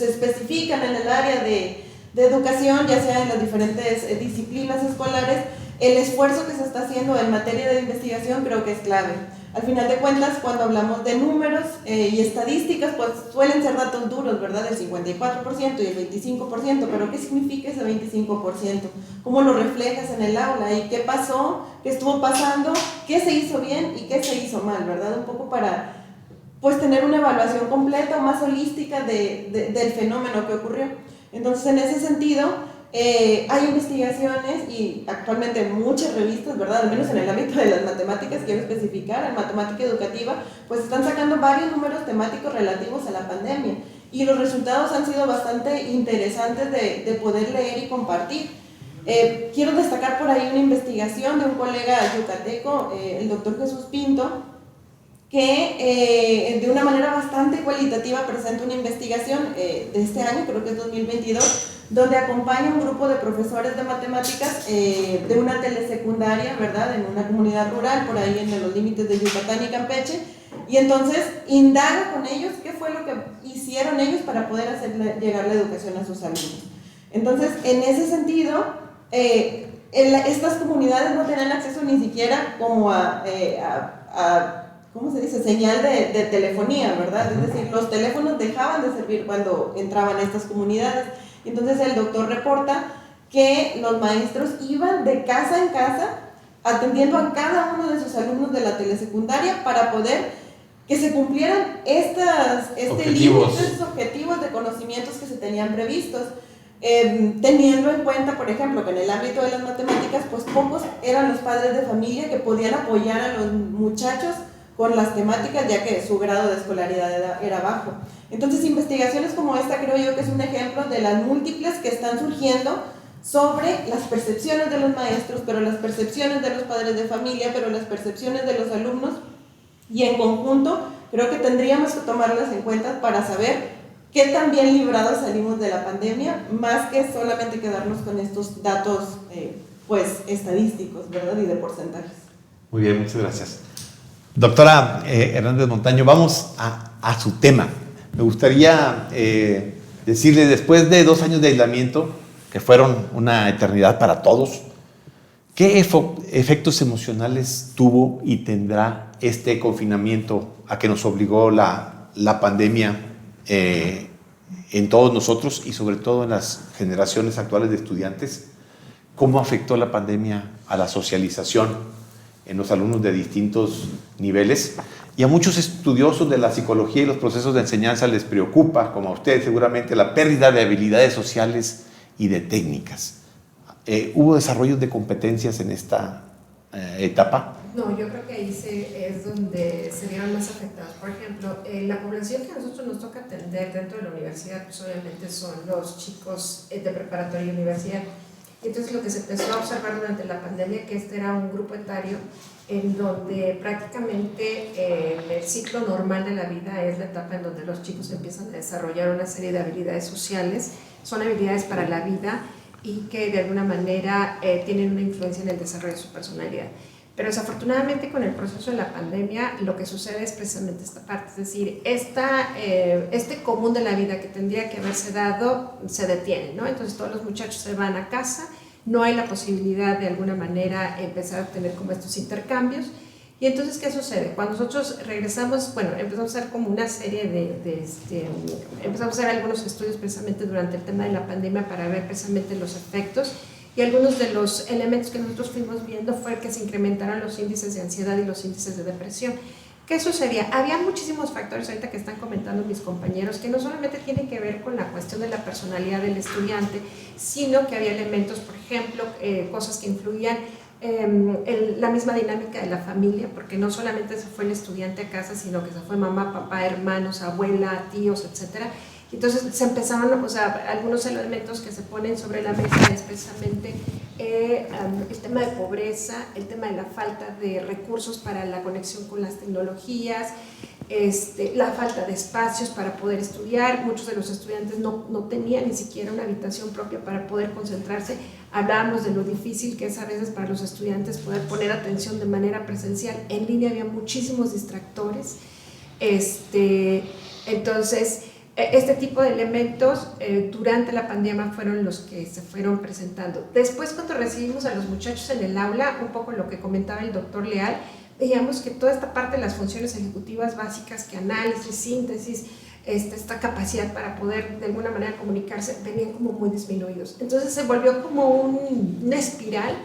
especifican en el área de educación, ya sea en las diferentes disciplinas escolares, el esfuerzo que se está haciendo en materia de investigación creo que es clave. Al final de cuentas, cuando hablamos de números y estadísticas, pues suelen ser datos duros, ¿verdad? El 54% y el 25%, pero ¿qué significa ese 25%? ¿Cómo lo reflejas en el aula? ¿Y qué pasó? ¿Qué estuvo pasando? ¿Qué se hizo bien y qué se hizo mal, verdad? Un poco para pues tener una evaluación completa o más holística del fenómeno que ocurrió. Entonces, en ese sentido, hay investigaciones y actualmente muchas revistas, ¿verdad? Al menos en el ámbito de las matemáticas, quiero especificar, en matemática educativa, pues están sacando varios números temáticos relativos a la pandemia, y los resultados han sido bastante interesantes de poder leer y compartir. Quiero destacar por ahí una investigación de un colega yucateco, el doctor Jesús Pinto, que de una manera bastante cualitativa presenta una investigación de este año, creo que es 2022, donde acompaña un grupo de profesores de matemáticas de una telesecundaria, ¿verdad?, en una comunidad rural, por ahí en los límites de Yucatán y Campeche, y entonces indaga con ellos qué fue lo que hicieron ellos para poder hacer llegar la educación a sus alumnos. Entonces, en ese sentido, estas comunidades no tenían acceso ni siquiera como a ¿cómo se dice?, señal de telefonía, ¿verdad? Es decir, los teléfonos dejaban de servir cuando entraban a estas comunidades. Entonces el doctor reporta que los maestros iban de casa en casa atendiendo a cada uno de sus alumnos de la telesecundaria para poder que se cumplieran estos objetivos de conocimientos que se tenían previstos, teniendo en cuenta, por ejemplo, que en el ámbito de las matemáticas, pues pocos eran los padres de familia que podían apoyar a los muchachos con las temáticas, ya que su grado de escolaridad era bajo. Entonces, investigaciones como esta creo yo que es un ejemplo de las múltiples que están surgiendo sobre las percepciones de los maestros, pero las percepciones de los padres de familia, pero las percepciones de los alumnos, y en conjunto creo que tendríamos que tomarlas en cuenta para saber qué tan bien librados salimos de la pandemia, más que solamente quedarnos con estos datos pues estadísticos, ¿verdad? Y de porcentajes. Muy bien, muchas gracias. Doctora Hernández Montaño, vamos a su tema. Me gustaría decirle, después de 2 años de aislamiento, que fueron una eternidad para todos, ¿qué efectos emocionales tuvo y tendrá este confinamiento a que nos obligó la pandemia en todos nosotros y sobre todo en las generaciones actuales de estudiantes? ¿Cómo afectó la pandemia a la socialización en los alumnos de distintos niveles? Y a muchos estudiosos de la psicología y los procesos de enseñanza les preocupa, como a ustedes seguramente, la pérdida de habilidades sociales y de técnicas. ¿Hubo desarrollos de competencias en esta etapa? No, yo creo que ahí es donde se vieron más afectados. Por ejemplo, la población que a nosotros nos toca atender dentro de la universidad, pues obviamente son los chicos de preparatoria y universidad. Entonces lo que se empezó a observar durante la pandemia, que este era un grupo etario en donde prácticamente el ciclo normal de la vida es la etapa en donde los chicos empiezan a desarrollar una serie de habilidades sociales, son habilidades para la vida y que de alguna manera tienen una influencia en el desarrollo de su personalidad. Pero desafortunadamente con el proceso de la pandemia lo que sucede es precisamente esta parte, es decir, este común de la vida que tendría que haberse dado se detiene, ¿no? Entonces todos los muchachos se van a casa, no hay la posibilidad de alguna manera empezar a tener como estos intercambios. Y entonces, ¿qué sucede? Cuando nosotros regresamos, bueno, empezamos a hacer como una serie empezamos a hacer algunos estudios precisamente durante el tema de la pandemia para ver precisamente los efectos. Y algunos de los elementos que nosotros fuimos viendo fue que se incrementaron los índices de ansiedad y los índices de depresión. ¿Qué sucedía? Había muchísimos factores ahorita que están comentando mis compañeros que no solamente tienen que ver con la cuestión de la personalidad del estudiante, sino que había elementos, por ejemplo, cosas que influían la misma dinámica de la familia, porque no solamente se fue el estudiante a casa, sino que se fue mamá, papá, hermanos, abuela, tíos, etcétera. Entonces se empezaron, o sea, algunos elementos que se ponen sobre la mesa es precisamente el tema de pobreza, el tema de la falta de recursos para la conexión con las tecnologías, la falta de espacios para poder estudiar. Muchos de los estudiantes no tenían ni siquiera una habitación propia para poder concentrarse. Hablábamos de lo difícil que es a veces para los estudiantes poder poner atención de manera presencial. En línea había muchísimos distractores. Entonces, este tipo de elementos durante la pandemia fueron los que se fueron presentando. Después, cuando recibimos a los muchachos en el aula, un poco lo que comentaba el doctor Leal, veíamos que toda esta parte de las funciones ejecutivas básicas, que análisis, síntesis, esta capacidad para poder de alguna manera comunicarse, venían como muy disminuidos. Entonces se volvió como una espiral,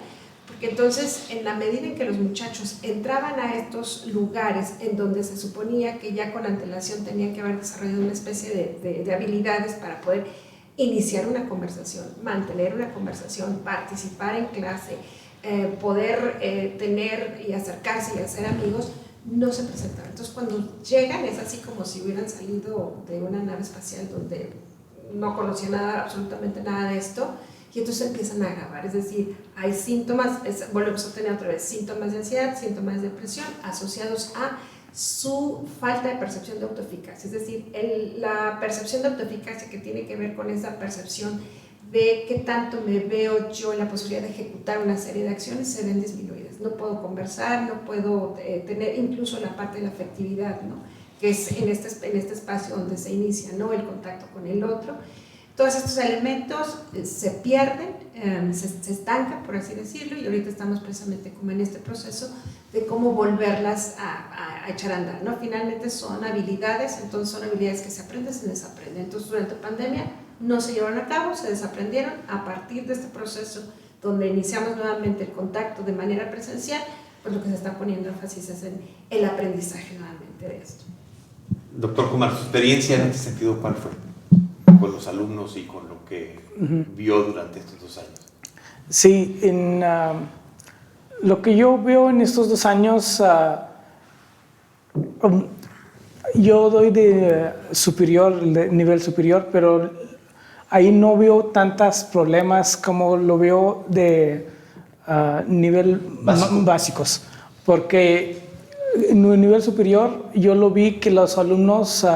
porque entonces en la medida en que los muchachos entraban a estos lugares en donde se suponía que ya con antelación tenían que haber desarrollado una especie de habilidades para poder iniciar una conversación, mantener una conversación, participar en clase, poder tener y acercarse y hacer amigos, no se presentaban. Entonces cuando llegan es así como si hubieran salido de una nave espacial donde no conocía nada, absolutamente nada de esto, y entonces empiezan a agravar, es decir, hay síntomas, volvemos a tener otra vez síntomas de ansiedad, síntomas de depresión asociados a su falta de percepción de autoeficacia, es decir, la percepción de autoeficacia que tiene que ver con esa percepción de qué tanto me veo yo en la posibilidad de ejecutar una serie de acciones se ven disminuidas. No puedo conversar, no puedo tener incluso la parte de la afectividad, ¿no? Que es en este espacio donde se inicia, ¿no? El contacto con el otro. Todos estos elementos se pierden, se estancan, por así decirlo, y ahorita estamos precisamente como en este proceso de cómo volverlas a echar a andar, ¿no? Finalmente son habilidades, entonces son habilidades que se aprenden, se desaprenden. Entonces durante la pandemia no se llevaron a cabo, se desaprendieron. A partir de este proceso donde iniciamos nuevamente el contacto de manera presencial, pues lo que se está poniendo énfasis es en el aprendizaje nuevamente de esto. Doctor Kumar, su experiencia en este sentido, ¿cuál fue? Con los alumnos y con lo que vio durante estos 2 años. Sí, lo que yo veo en estos 2 años, yo doy de nivel superior, pero ahí no veo tantos problemas como lo veo de nivel básicos, porque en el nivel superior yo lo vi que los alumnos,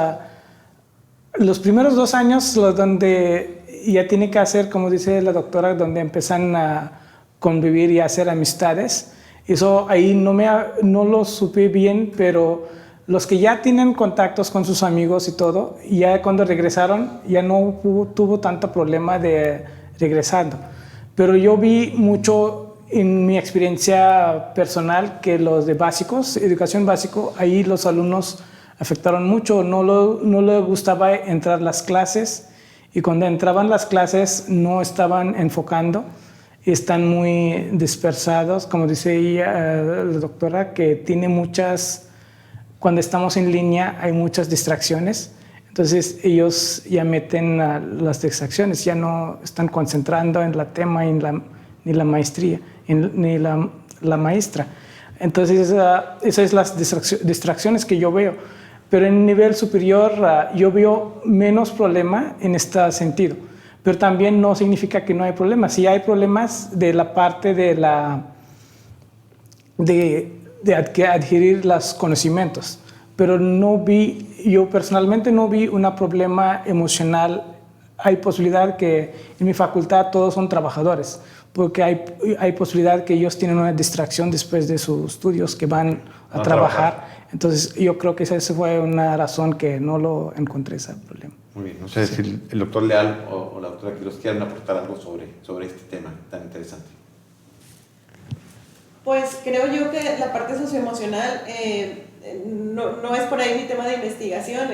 los primeros 2 años, donde ya tiene que hacer, como dice la doctora, donde empiezan a convivir y a hacer amistades, eso ahí no lo supe bien, pero los que ya tienen contactos con sus amigos y todo, ya cuando regresaron ya no tuvo tanto problema de regresando. Pero yo vi mucho en mi experiencia personal que los de básicos, educación básico, ahí los alumnos afectaron mucho, no les gustaba entrar a las clases, y cuando entraban las clases no estaban enfocando, están muy dispersados, como dice ella, la doctora, que tiene cuando estamos en línea hay muchas distracciones, entonces ellos ya meten las distracciones, ya no están concentrando en el tema ni la maestría, ni la maestra. Entonces esas son las distracciones que yo veo. Pero en el nivel superior yo veo menos problema en este sentido. Pero también no significa que no hay problemas. Sí hay problemas de la parte de adquirir los conocimientos. Pero yo personalmente no vi un problema emocional. Hay posibilidad que en mi facultad todos son trabajadores, porque hay posibilidad que ellos tienen una distracción después de sus estudios, que van a trabajar. Entonces yo creo que esa fue una razón que no lo encontré ese problema. Muy bien, no sé si el doctor Leal o la doctora Quiroz quieren aportar algo sobre este tema tan interesante. Pues creo yo que la parte socioemocional no es por ahí mi tema de investigación,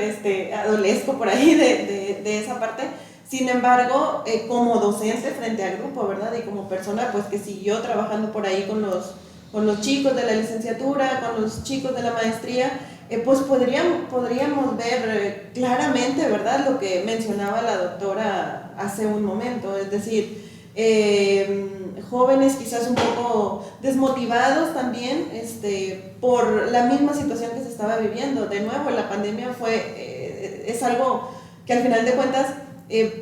adolezco por ahí de esa parte. Sin embargo, como docente frente al grupo, ¿verdad? Y como persona pues que siguió trabajando por ahí con los chicos de la licenciatura, con los chicos de la maestría, pues podríamos ver claramente, ¿verdad? Lo que mencionaba la doctora hace un momento, es decir, jóvenes quizás un poco desmotivados también por la misma situación que se estaba viviendo. De nuevo, la pandemia es algo que al final de cuentas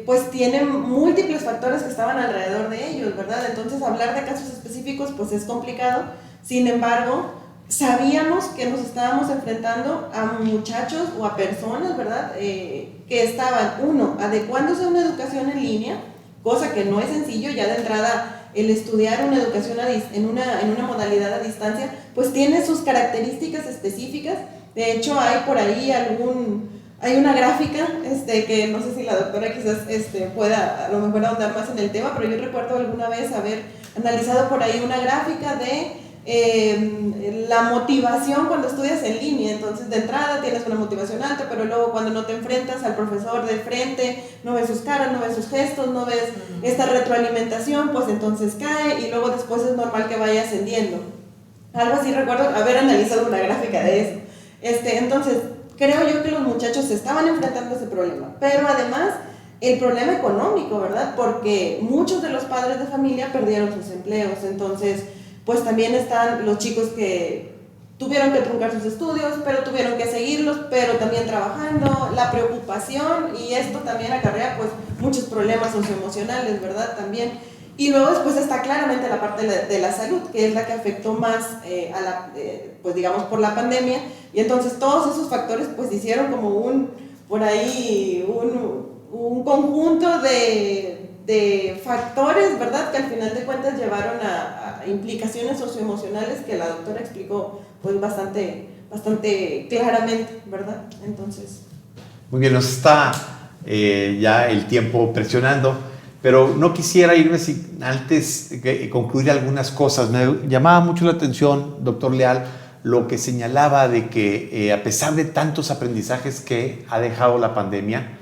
pues tienen múltiples factores que estaban alrededor de ellos, ¿verdad? Entonces hablar de casos específicos pues es complicado. Sin embargo, sabíamos que nos estábamos enfrentando a muchachos o a personas, ¿verdad? Que estaban, adecuándose a una educación en línea, cosa que no es sencillo. Ya de entrada el estudiar una educación en una modalidad a distancia pues tiene sus características específicas. De hecho hay por ahí hay una gráfica que no sé si la doctora quizás pueda a lo mejor ahondar más en el tema, pero yo recuerdo alguna vez haber analizado por ahí una gráfica de la motivación cuando estudias en línea. Entonces de entrada tienes una motivación alta, pero luego cuando no te enfrentas al profesor de frente, no ves sus caras, no ves sus gestos, no ves esta retroalimentación, pues entonces cae, y luego después es normal que vaya ascendiendo. Algo así recuerdo haber analizado una gráfica de eso. Entonces creo yo que los muchachos se estaban enfrentando a ese problema, pero además el problema económico, ¿verdad? Porque muchos de los padres de familia perdieron sus empleos. Entonces pues también están los chicos que tuvieron que truncar sus estudios, pero tuvieron que seguirlos, pero también trabajando, la preocupación, y esto también acarrea pues muchos problemas socioemocionales, ¿verdad? También. Y luego después está claramente la parte de la salud, que es la que afectó más pues digamos por la pandemia, y entonces todos esos factores pues hicieron como un conjunto de factores, ¿verdad? Que al final de cuentas llevaron a implicaciones socioemocionales que la doctora explicó pues bastante claramente, ¿verdad? Entonces. Muy bien, nos está ya el tiempo presionando, pero no quisiera irme sin antes concluir algunas cosas. Me llamaba mucho la atención, doctor Leal, lo que señalaba de que a pesar de tantos aprendizajes que ha dejado la pandemia,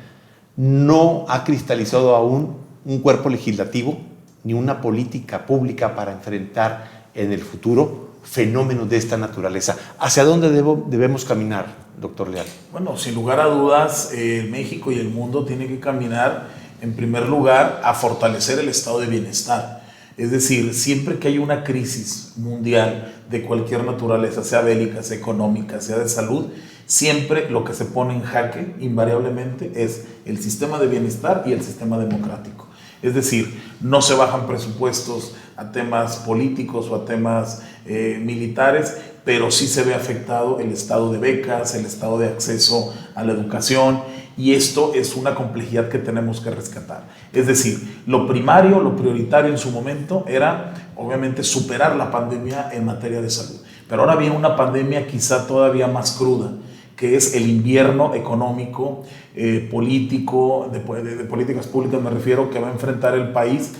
no ha cristalizado aún un cuerpo legislativo ni una política pública para enfrentar en el futuro fenómenos de esta naturaleza. ¿Hacia dónde debemos caminar, doctor Leal? Bueno, sin lugar a dudas, México y el mundo tienen que caminar, en primer lugar, a fortalecer el estado de bienestar. Es decir, siempre que hay una crisis mundial de cualquier naturaleza, sea bélica, sea económica, sea de salud, siempre lo que se pone en jaque, invariablemente, es el sistema de bienestar y el sistema democrático. Es decir, no se bajan presupuestos a temas políticos o a temas militares, pero sí se ve afectado el estado de becas, el estado de acceso a la educación, y esto es una complejidad que tenemos que rescatar. Es decir, lo primario, lo prioritario en su momento era, obviamente, superar la pandemia en materia de salud. Pero ahora viene una pandemia quizá todavía más cruda, que es el invierno económico, político, de políticas públicas me refiero, que va a enfrentar el país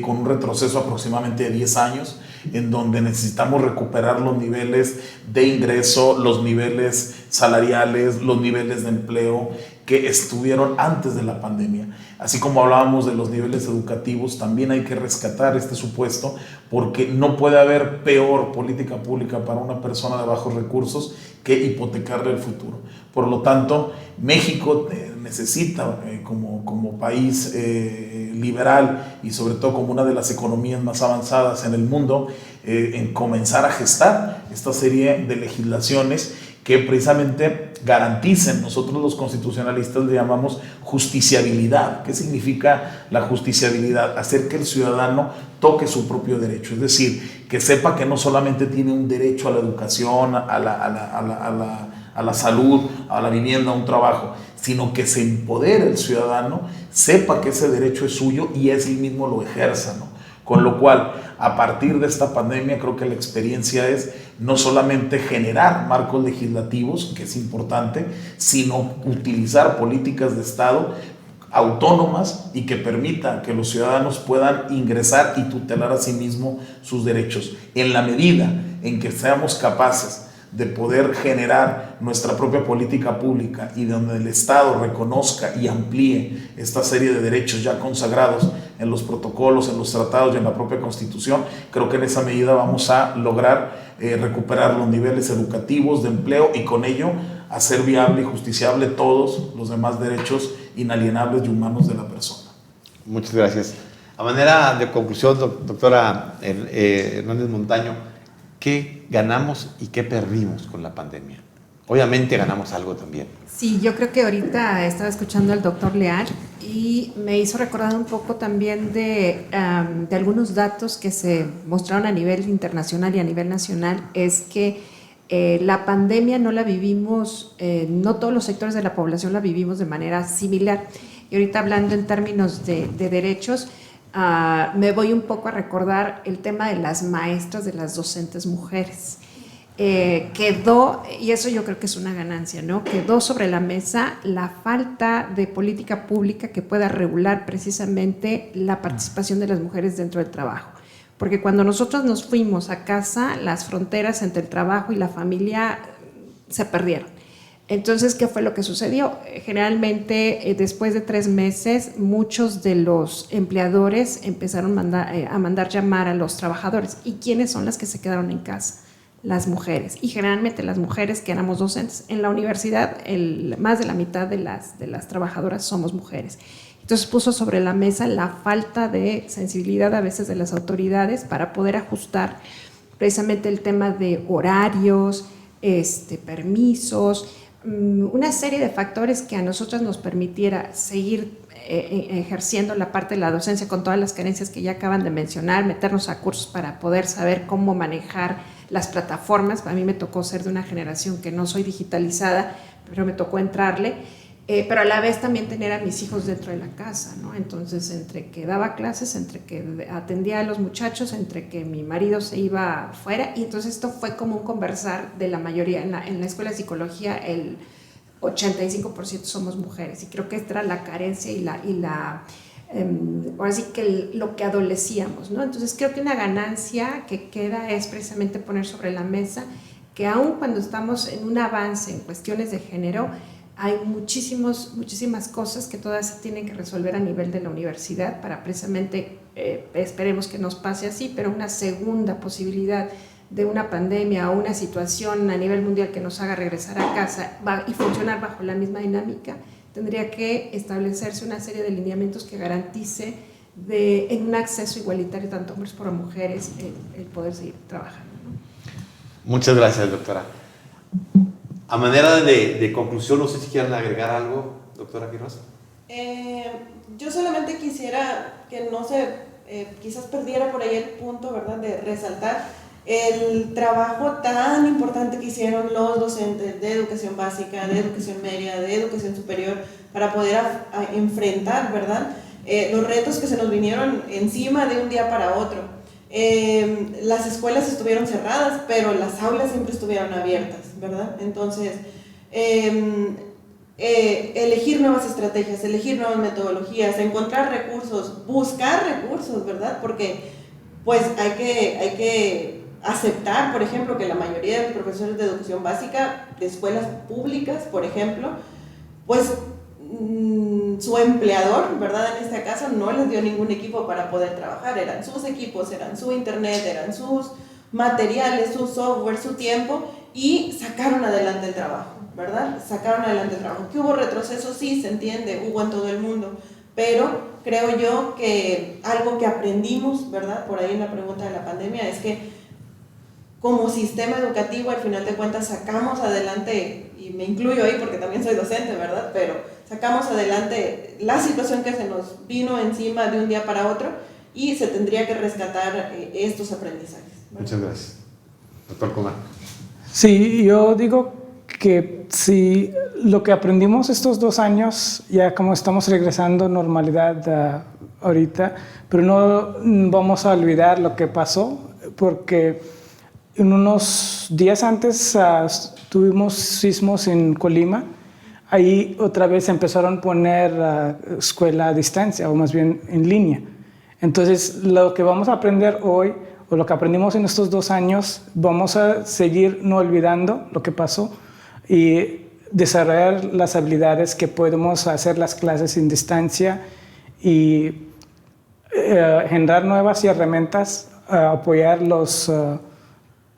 con un retroceso aproximadamente de 10 años, en donde necesitamos recuperar los niveles de ingreso, los niveles salariales, los niveles de empleo que estuvieron antes de la pandemia. Así como hablábamos de los niveles educativos, también hay que rescatar este supuesto, porque no puede haber peor política pública para una persona de bajos recursos que hipotecarle el futuro. Por lo tanto, México necesita, como país liberal y sobre todo como una de las economías más avanzadas en el mundo, en comenzar a gestar esta serie de legislaciones que precisamente garanticen, nosotros los constitucionalistas le llamamos justiciabilidad. ¿Qué significa la justiciabilidad? Hacer que el ciudadano toque su propio derecho, es decir, que sepa que no solamente tiene un derecho a la educación, a la salud, a la vivienda, a un trabajo, sino que se empodere el ciudadano, sepa que ese derecho es suyo y él mismo lo ejerza, ¿no? Con lo cual, a partir de esta pandemia, creo que la experiencia es no solamente generar marcos legislativos, que es importante, sino utilizar políticas de Estado autónomas y que permita que los ciudadanos puedan ingresar y tutelar a sí mismos sus derechos. En la medida en que seamos capaces de poder generar nuestra propia política pública y donde el Estado reconozca y amplíe esta serie de derechos ya consagrados en los protocolos, en los tratados y en la propia Constitución, creo que en esa medida vamos a lograr recuperar los niveles educativos, de empleo, y con ello hacer viable y justiciable todos los demás derechos inalienables y humanos de la persona. Muchas gracias. A manera de conclusión, doctora Hernández Montaño, ¿qué ganamos y qué perdimos con la pandemia? Obviamente ganamos algo también. Sí, yo creo que ahorita estaba escuchando al doctor Leal y me hizo recordar un poco también de algunos datos que se mostraron a nivel internacional y a nivel nacional. Es que la pandemia no la vivimos, no todos los sectores de la población la vivimos de manera similar. Y ahorita hablando en términos de derechos, me voy un poco a recordar el tema de las maestras, de las docentes mujeres. Quedó, y eso yo creo que es una ganancia, ¿no? Quedó sobre la mesa la falta de política pública que pueda regular precisamente la participación de las mujeres dentro del trabajo. Porque cuando nosotros nos fuimos a casa, las fronteras entre el trabajo y la familia se perdieron. Entonces, ¿qué fue lo que sucedió? Generalmente, después de 3 meses, muchos de los empleadores empezaron a mandar llamar a los trabajadores. ¿Y quiénes son las que se quedaron en casa? Las mujeres. Y generalmente las mujeres que éramos docentes. En la universidad, más de la mitad de las trabajadoras somos mujeres. Entonces puso sobre la mesa la falta de sensibilidad a veces de las autoridades para poder ajustar precisamente el tema de horarios, permisos, una serie de factores que a nosotras nos permitiera seguir ejerciendo la parte de la docencia con todas las carencias que ya acaban de mencionar, meternos a cursos para poder saber cómo manejar las plataformas. A mí me tocó ser de una generación que no soy digitalizada, pero me tocó entrarle, pero a la vez también tener a mis hijos dentro de la casa, ¿no? Entonces, entre que daba clases, entre que atendía a los muchachos, entre que mi marido se iba fuera, y entonces esto fue como un conversar de la mayoría. En la escuela de psicología, el 85% somos mujeres, y creo que esta era la carencia ahora sí que lo que adolecíamos, ¿no? Entonces creo que una ganancia que queda es precisamente poner sobre la mesa que aun cuando estamos en un avance en cuestiones de género, hay muchísimas cosas que todas se tienen que resolver a nivel de la universidad para precisamente, esperemos que nos pase así, pero una segunda posibilidad de una pandemia o una situación a nivel mundial que nos haga regresar a casa y funcionar bajo la misma dinámica, tendría que establecerse una serie de lineamientos que garantice en un acceso igualitario tanto hombres como mujeres el poder seguir trabajando, ¿no? Muchas gracias, doctora. A manera de conclusión, no sé si quieran agregar algo, doctora Quiroz. Yo solamente quisiera que no se, quizás perdiera por ahí el punto, ¿verdad?, de resaltar el trabajo tan importante que hicieron los docentes de educación básica, de educación media, de educación superior, para poder enfrentar, ¿verdad?, los retos que se nos vinieron encima de un día para otro. Las escuelas estuvieron cerradas, pero las aulas siempre estuvieron abiertas, ¿verdad? Entonces, elegir nuevas estrategias, elegir nuevas metodologías, encontrar recursos, buscar recursos, ¿verdad? Porque pues hay que aceptar, por ejemplo, que la mayoría de los profesores de educación básica de escuelas públicas, por ejemplo, pues su empleador, ¿verdad?, en este caso no les dio ningún equipo para poder trabajar, eran sus equipos, eran su internet, eran sus materiales, su software, su tiempo, y sacaron adelante el trabajo, ¿verdad? Sacaron adelante el trabajo. ¿Que hubo retroceso? Sí, se entiende, hubo en todo el mundo, pero creo yo que algo que aprendimos, ¿verdad?, por ahí en la pregunta de la pandemia, es que como sistema educativo, al final de cuentas, sacamos adelante, y me incluyo ahí porque también soy docente, ¿verdad?, pero sacamos adelante la situación que se nos vino encima de un día para otro, y se tendría que rescatar estos aprendizajes, ¿verdad? Muchas gracias. Doctor Kumar. Sí, yo digo que si lo que aprendimos estos 2 años, ya como estamos regresando a normalidad ahorita, pero no vamos a olvidar lo que pasó, porque en unos días antes tuvimos sismos en Colima. Ahí otra vez empezaron a poner escuela a distancia, o más bien en línea. Entonces, lo que vamos a aprender hoy, o lo que aprendimos en estos 2 años, vamos a seguir no olvidando lo que pasó y desarrollar las habilidades que podemos hacer las clases en distancia y generar nuevas herramientas, apoyar las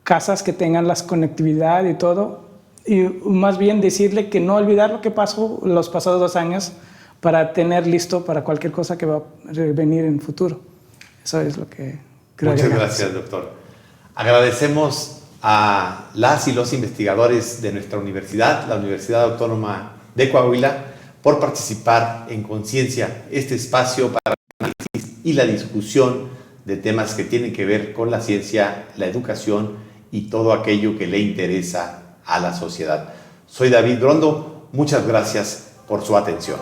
casas que tengan la conectividad y todo, y más bien decirle que no olvidar lo que pasó los pasados 2 años para tener listo para cualquier cosa que va a venir en el futuro. Eso es lo que creo. Muchas gracias, doctor. Agradecemos a las y los investigadores de nuestra universidad, la Universidad Autónoma de Coahuila, por participar en Conciencia, este espacio para el análisis y la discusión de temas que tienen que ver con la ciencia, la educación y todo aquello que le interesa a la sociedad. Soy David Brondo, muchas gracias por su atención.